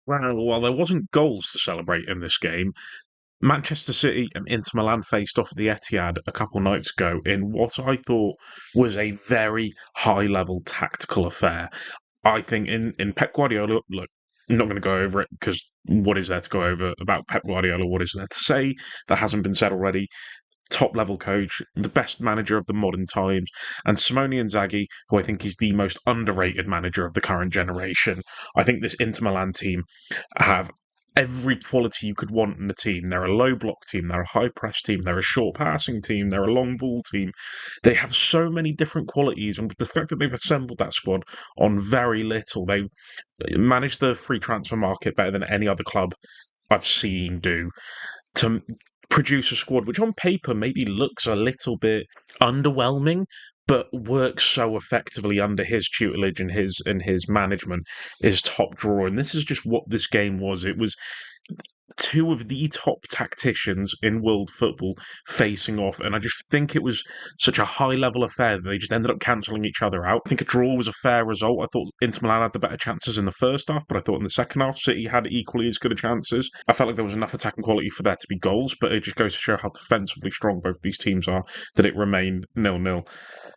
Well, there wasn't goals to celebrate in this game. Manchester City and Inter Milan faced off at the Etihad a couple nights ago in what I thought was a very high level tactical affair. I think in Pep Guardiola, look, I'm not going to go over it because what is there to go over about Pep Guardiola? What is there to say that hasn't been said already? Top level coach, the best manager of the modern times, and Simone Inzaghi, who I think is the most underrated manager of the current generation. I think this Inter Milan team have every quality you could want in the team. They're a low block team, they're a high press team, they're a short passing team, they're a long ball team. They have so many different qualities, and with the fact that they've assembled that squad on very little, they managed the free transfer market better than any other club I've seen do to produce a squad which on paper maybe looks a little bit underwhelming, but works so effectively under his tutelage and his management is top drawer. And this is just what this game was. It was two of the top tacticians in world football facing off, and I just think it was such a high level affair that they just ended up cancelling each other out. I think a draw was a fair result. I thought Inter Milan had the better chances in the first half, but I thought in the second half City had equally as good a chances. I felt like there was enough attacking quality for there to be goals, but it just goes to show how defensively strong both these teams are that it remained 0-0.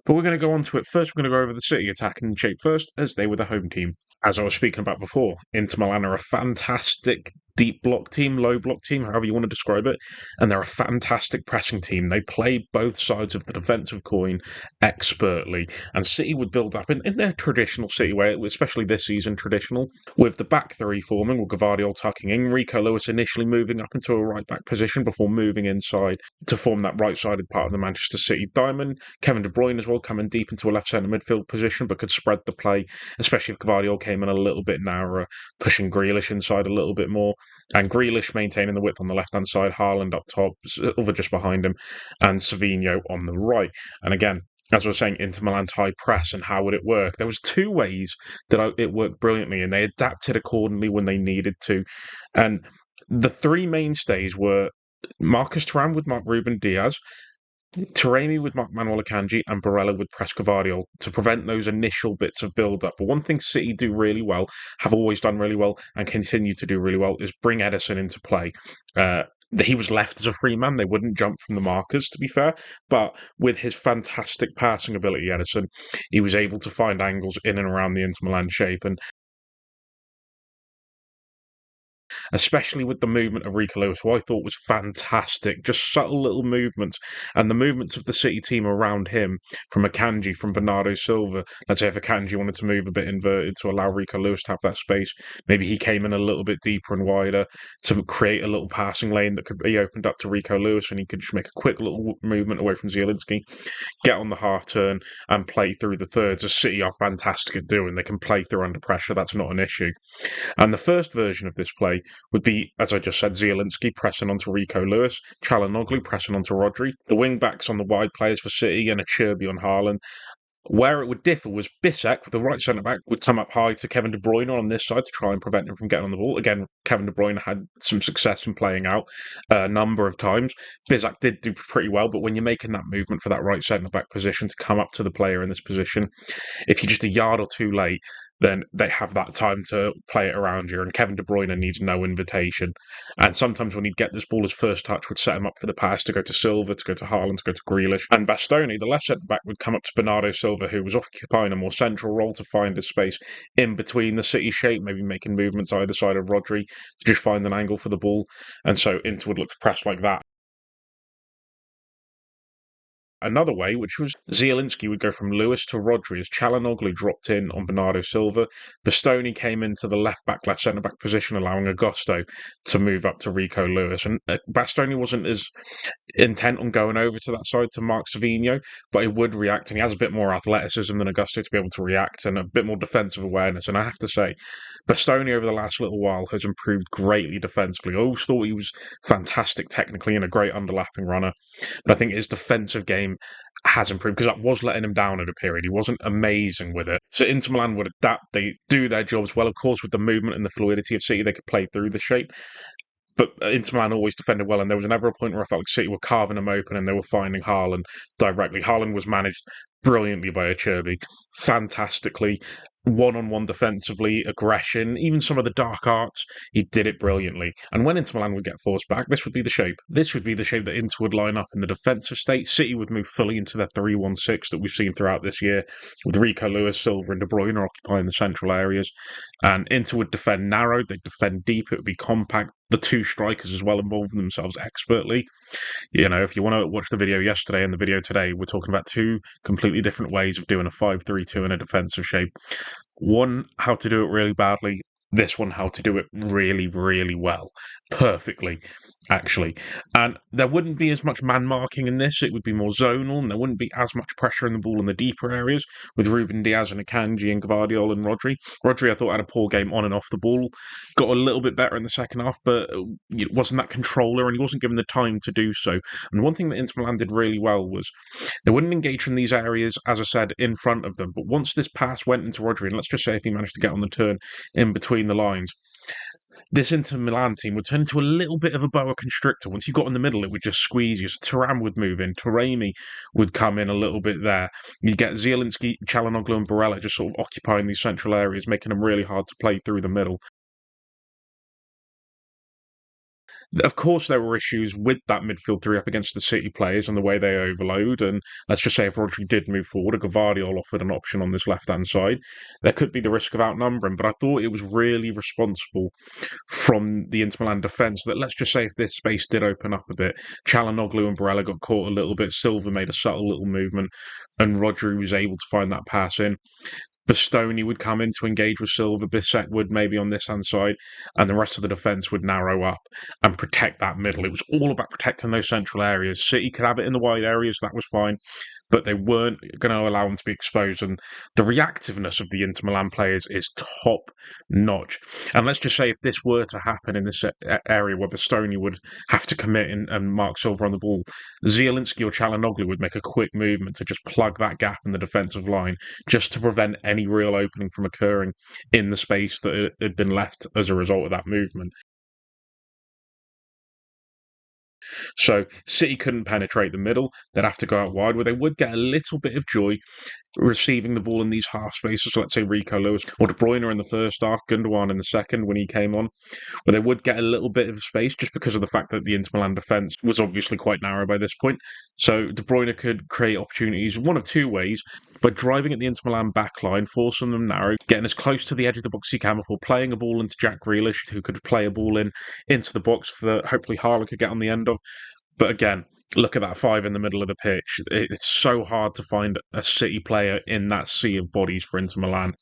But we're going to go on to it first. We're going to go over the City attacking shape first, as they were the home team. As I was speaking about before, Inter Milan are a fantastic deep block team, low block team, however you want to describe it, and they're a fantastic pressing team. They play both sides of the defensive coin expertly, and City would build up in their traditional City way, especially this season traditional, with the back three forming, with Gvardiol tucking in, Rico Lewis initially moving up into a right back position before moving inside to form that right-sided part of the Manchester City diamond. Kevin De Bruyne as well coming deep into a left centre midfield position, but could spread the play, especially if Gvardiol came in a little bit narrower, pushing Grealish inside a little bit more, and Grealish maintaining the width on the left-hand side, Haaland up top, Silva just behind him, and Savinho on the right. And again, as I was saying, Inter Milan's high press and how would it work? There was two ways that it worked brilliantly, and they adapted accordingly when they needed to. And the three mainstays were Marcus Thuram with Mark Ruben Diaz, Taremi with Manuel Akanji, and Barella with Prescovadio to prevent those initial bits of build-up. But one thing City do really well, have always done really well, and continue to do really well, is bring Ederson into play. He was left as a free man. They wouldn't jump from the markers, to be fair. But with his fantastic passing ability, Ederson, he was able to find angles in and around the Inter Milan shape. And especially with the movement of Rico Lewis, who I thought was fantastic. Just subtle little movements, and the movements of the City team around him, from Akanji, from Bernardo Silva. Let's say if Akanji wanted to move a bit inverted to allow Rico Lewis to have that space, maybe he came in a little bit deeper and wider to create a little passing lane that could be opened up to Rico Lewis, and he could just make a quick little movement away from Zielinski, get on the half turn, and play through the thirds. As City are fantastic at doing, they can play through under pressure. That's not an issue. And the first version of this play would be, as I just said, Zielinski pressing onto Rico Lewis, Çalhanoğlu pressing onto Rodri, the wing backs on the wide players for City, and a Cherby on Haaland. Where it would differ was Bissek, with the right centre back, would come up high to Kevin De Bruyne on this side to try and prevent him from getting on the ball. Again, Kevin De Bruyne had some success in playing out a number of times. Bissek did do pretty well, but when you're making that movement for that right centre back position to come up to the player in this position, if you're just a yard or two late, then they have that time to play it around you. And Kevin De Bruyne needs no invitation. And sometimes when he'd get this ball, his first touch would set him up for the pass to go to Silva, to go to Haaland, to go to Grealish. And Bastoni, the left centre back, would come up to Bernardo Silva, who was occupying a more central role to find his space in between the City shape, maybe making movements either side of Rodri to just find an angle for the ball. And so Inter would look to press like that. Another way, which was Zielinski would go from Lewis to Rodri as Çalhanoğlu dropped in on Bernardo Silva. Bastoni came into the left back, left centre back position, allowing Augusto to move up to Rico Lewis. And Bastoni wasn't as intent on going over to that side to Mark Savinho, but he would react, and he has a bit more athleticism than Augusto to be able to react, and a bit more defensive awareness. And I have to say, Bastoni over the last little while has improved greatly defensively. I always thought he was fantastic technically and a great underlapping runner, but I think his defensive game has improved because that was letting him down at a period. He wasn't amazing with it. So Inter Milan would adapt. They do their jobs well, of course, with the movement and the fluidity of City. They could play through the shape. But Inter Milan always defended well, and there was never a point where I felt like City were carving them open and they were finding Haaland directly. Haaland was managed brilliantly by Acerbi, fantastically. one-on-one defensively, aggression, even some of the dark arts, he did it brilliantly. And when Inter Milan would get forced back, this would be the shape. This would be the shape that Inter would line up in the defensive state. City would move fully into their 3-1-6 that we've seen throughout this year, with Rico Lewis, Silva, and De Bruyne occupying the central areas. And Inter would defend narrow, they'd defend deep, it would be compact. The two strikers as well involving themselves expertly. If you want to watch the video yesterday and the video today, we're talking about two completely different ways of doing a 5-3-2 in a defensive shape. One, how to do it really badly. This one, how to do it really, really well. Perfectly, actually. And there wouldn't be as much man marking in this. It would be more zonal, and there wouldn't be as much pressure in the ball in the deeper areas with Ruben Diaz and Akanji and Gvardiol and Rodri. Rodri, I thought, had a poor game on and off the ball. Got a little bit better in the second half, but it wasn't that controller, and he wasn't given the time to do so. And one thing that Inter Milan did really well was they wouldn't engage in these areas, as I said, in front of them. But once this pass went into Rodri, and let's just say if he managed to get on the turn in between the lines, this Inter Milan team would turn into a little bit of a boa constrictor. Once you got in the middle, it would just squeeze you. So Thuram would move in. Taremi would come in a little bit there. You get Zielinski, Çalhanoğlu and Barella just sort of occupying these central areas, making them really hard to play through the middle. Of course, there were issues with that midfield three up against the City players and the way they overload. And let's just say if Rodri did move forward, a Gvardiol offered an option on this left-hand side, there could be the risk of outnumbering. But I thought it was really responsible from the Inter Milan defence that let's just say if this space did open up a bit, Çalhanoğlu and Barella got caught a little bit, Silva made a subtle little movement, and Rodri was able to find that pass in. Bastoni would come in to engage with Silva, Bissek would maybe on this hand side, and the rest of the defence would narrow up and protect that middle. It was all about protecting those central areas. City could have it in the wide areas, that was fine, but they weren't going to allow them to be exposed. And the reactiveness of the Inter Milan players is top notch. And let's just say if this were to happen in this area where Bastoni would have to commit and mark Silva on the ball, Zielinski or Çalhanoğlu would make a quick movement to just plug that gap in the defensive line, just to prevent any real opening from occurring in the space that had been left as a result of that movement. So City couldn't penetrate the middle. They'd have to go out wide, where they would get a little bit of joy receiving the ball in these half spaces. So let's say Rico Lewis or De Bruyne in the first half, Gundogan in the second when he came on, where they would get a little bit of space just because of the fact that the Inter Milan defence was obviously quite narrow by this point. So De Bruyne could create opportunities one of two ways: by driving at the Inter Milan backline, forcing them narrow, getting as close to the edge of the box as you can before playing a ball into Jack Grealish, who could play a ball into the box for hopefully Haaland could get on the end of. But again, look at that five in the middle of the pitch. It's so hard to find a City player in that sea of bodies for Inter Milan.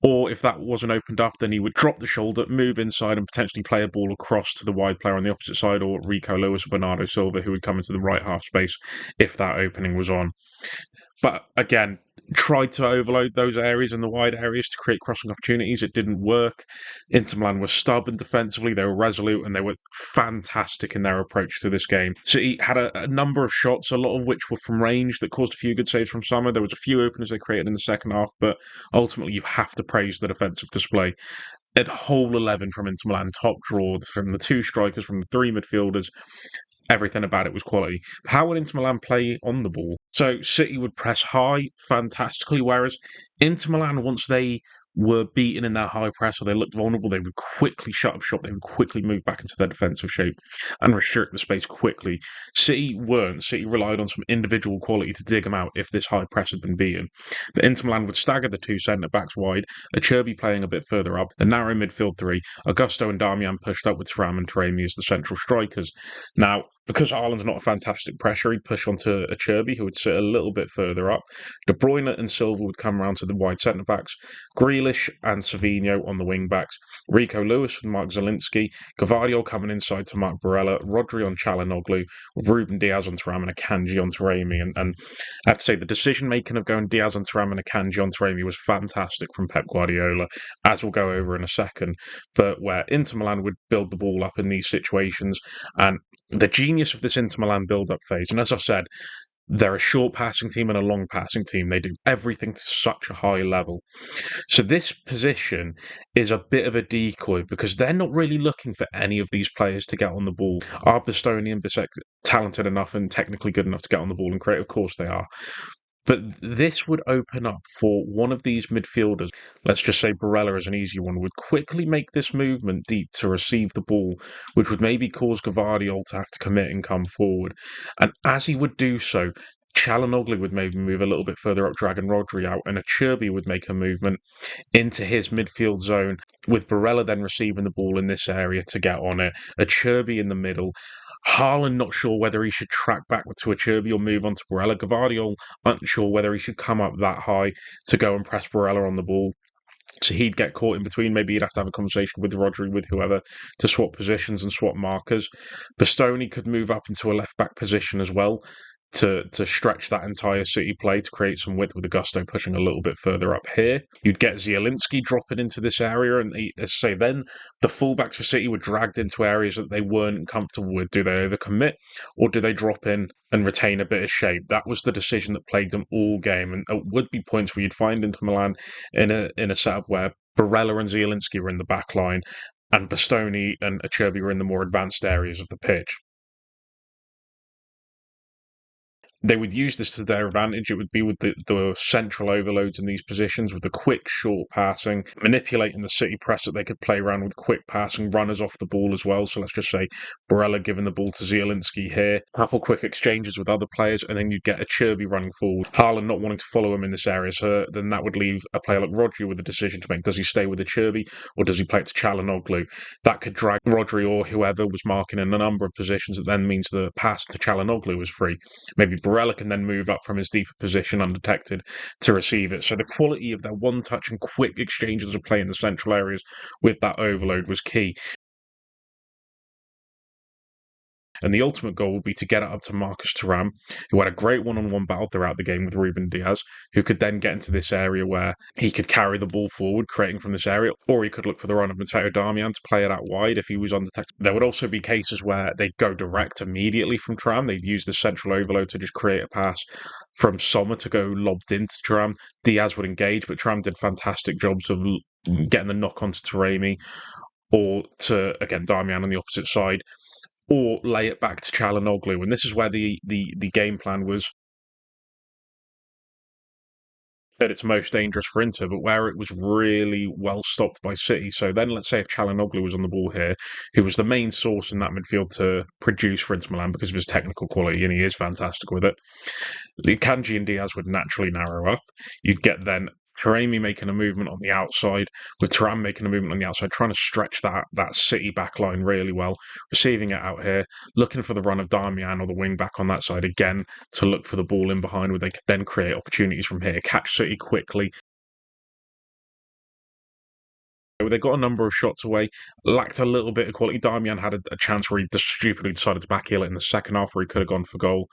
Or if that wasn't opened up, then he would drop the shoulder, move inside, and potentially play a ball across to the wide player on the opposite side, or Rico Lewis or Bernardo Silva, who would come into the right half space if that opening was on. But again, tried to overload those areas and the wide areas to create crossing opportunities. It didn't work. Inter Milan were stubborn defensively. They were resolute and they were fantastic in their approach to this game. City had a number of shots, a lot of which were from range that caused a few good saves from Summer. There was a few openers they created in the second half, but ultimately you have to praise the defensive display. The whole 11 from Inter Milan, top draw, from the two strikers, from the three midfielders, everything about it was quality. How would Inter Milan play on the ball? So City would press high fantastically, whereas Inter Milan, once they were beaten in that high press or they looked vulnerable, they would quickly shut up shop. They would quickly move back into their defensive shape and restrict the space quickly. City weren't. City relied on some individual quality to dig them out if this high press had been beaten. But Inter Milan would stagger the two centre-backs wide, Acerbi playing a bit further up, the narrow midfield three, Augusto and Darmian pushed up with Thuram and Taremi as the central strikers. Now, because Haaland's not a fantastic pressure, he'd push onto Acerbi, who would sit a little bit further up. De Bruyne and Silva would come around to the wide centre-backs. Grealish and Savinho on the wing-backs. Rico Lewis and Mark Zielinski. Gvardiol coming inside to Mark Barella. Rodri on Çalhanoğlu. With Ruben Diaz on Thuram and Akanji on Taremi. And I have to say, the decision-making of going Diaz on Thuram and Akanji on Taremi was fantastic from Pep Guardiola, as we'll go over in a second. But where Inter Milan would build the ball up in these situations, and the genius of this Inter Milan build-up phase, and as I said, they're a short passing team and a long passing team. They do everything to such a high level. So this position is a bit of a decoy because they're not really looking for any of these players to get on the ball. Are Bastoni and Bissek talented enough and technically good enough to get on the ball and create? Of course they are. But this would open up for one of these midfielders, let's just say Barella as an easy one, would quickly make this movement deep to receive the ball, which would maybe cause Gvardiol to have to commit and come forward. And as he would do so, Çalhanoğlu would maybe move a little bit further up, dragging Rodri out, and Achirbi would make a movement into his midfield zone, with Barella then receiving the ball in this area to get on it. Achirbi in the middle. Haaland not sure whether he should track back to Achirbi or move on to Barella. Gvardiol unsure whether he should come up that high to go and press Barella on the ball. So he'd get caught in between. Maybe he'd have to have a conversation with Rodri, with whoever, to swap positions and swap markers. Bastoni could move up into a left back position as well to stretch that entire City play to create some width with Augusto pushing a little bit further up here. You'd get Zielinski dropping into this area, and as I say, then the fullbacks for City were dragged into areas that they weren't comfortable with. Do they overcommit, or do they drop in and retain a bit of shape? That was the decision that plagued them all game, and it would be points where you'd find Inter Milan in a setup where Barella and Zielinski were in the back line, and Bastoni and Acerbi were in the more advanced areas of the pitch. They would use this to their advantage. It would be with the central overloads in these positions, with the quick, short passing, manipulating the City press that they could play around with quick passing, runners off the ball as well. So let's just say Barella giving the ball to Zielinski here, couple quick exchanges with other players, and then you'd get Achirbi running forward. Haaland not wanting to follow him in this area, so then that would leave a player like Rodri with a decision to make. Does he stay with Achirbi, or does he play it to Çalhanoğlu? That could drag Rodri or whoever was marking in a number of positions. That then means the pass to Çalhanoğlu was free. Maybe Barella can then move up from his deeper position undetected to receive it. So the quality of their one-touch and quick exchanges of play in the central areas with that overload was key. And the ultimate goal would be to get it up to Marcus Thuram, who had a great one-on-one battle throughout the game with Ruben Diaz, who could then get into this area where he could carry the ball forward, creating from this area, or he could look for the run of Matteo Darmian to play it out wide if he was undetected. There would also be cases where they'd go direct immediately from Thuram. They'd use the central overload to just create a pass from Sommer to go lobbed into Thuram. Diaz would engage, but Thuram did fantastic jobs of getting the knock onto Taremi, or to, again, Darmian on the opposite side, or lay it back to Çalhanoğlu. And this is where the game plan was at its most dangerous for Inter, but where it was really well stopped by City. So then let's say if Çalhanoğlu was on the ball here, who was the main source in that midfield to produce for Inter Milan because of his technical quality, and he is fantastic with it, Kanji and Diaz would naturally narrow up. You'd get then Taremi making a movement on the outside, with Thuram making a movement on the outside, trying to stretch that City back line really well, receiving it out here, looking for the run of Darmian or the wing back on that side again to look for the ball in behind, where they could then create opportunities from here, catch City quickly. They got a number of shots away, lacked a little bit of quality. Darmian had a chance where he just stupidly decided to backheel it in the second half, where he could have gone for goal.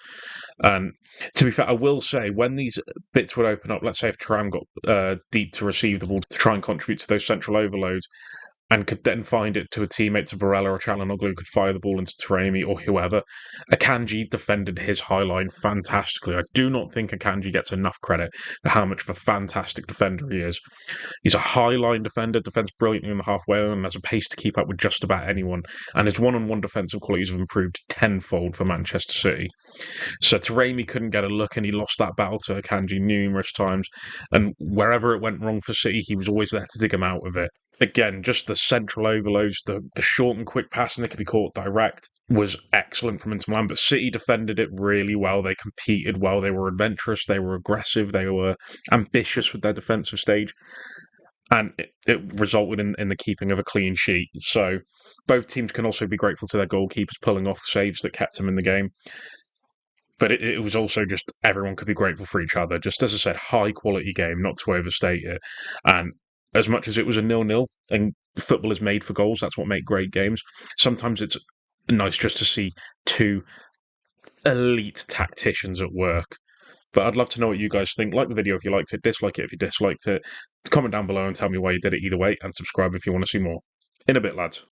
And to be fair, I will say, when these bits would open up, let's say if Thuram got deep to receive the ball to try and contribute to those central overloads, and could then find it to a teammate, to Barella or Çalhanoğlu, who could fire the ball into Taremi or whoever. Akanji defended his high line fantastically. I do not think Akanji gets enough credit for how much of a fantastic defender he is. He's a high line defender, defends brilliantly in the halfway line, and has a pace to keep up with just about anyone. And his one-on-one defensive qualities have improved tenfold for Manchester City. So Taremi couldn't get a look, and he lost that battle to Akanji numerous times. And wherever it went wrong for City, he was always there to dig him out of it. Again, just the central overloads, the short and quick passing that could be caught direct was excellent from Inter Milan, but City defended it really well. They competed well. They were adventurous. They were aggressive. They were ambitious with their defensive stage. And it resulted in the keeping of a clean sheet. So both teams can also be grateful to their goalkeepers pulling off saves that kept them in the game. But it was also just everyone could be grateful for each other. Just as I said, high quality game, not to overstate it. And as much as it was a 0-0, and football is made for goals, that's what makes great games. Sometimes it's nice just to see two elite tacticians at work. But I'd love to know what you guys think. Like the video if you liked it, dislike it if you disliked it. Comment down below and tell me why you did it either way, and subscribe if you want to see more. In a bit, lads.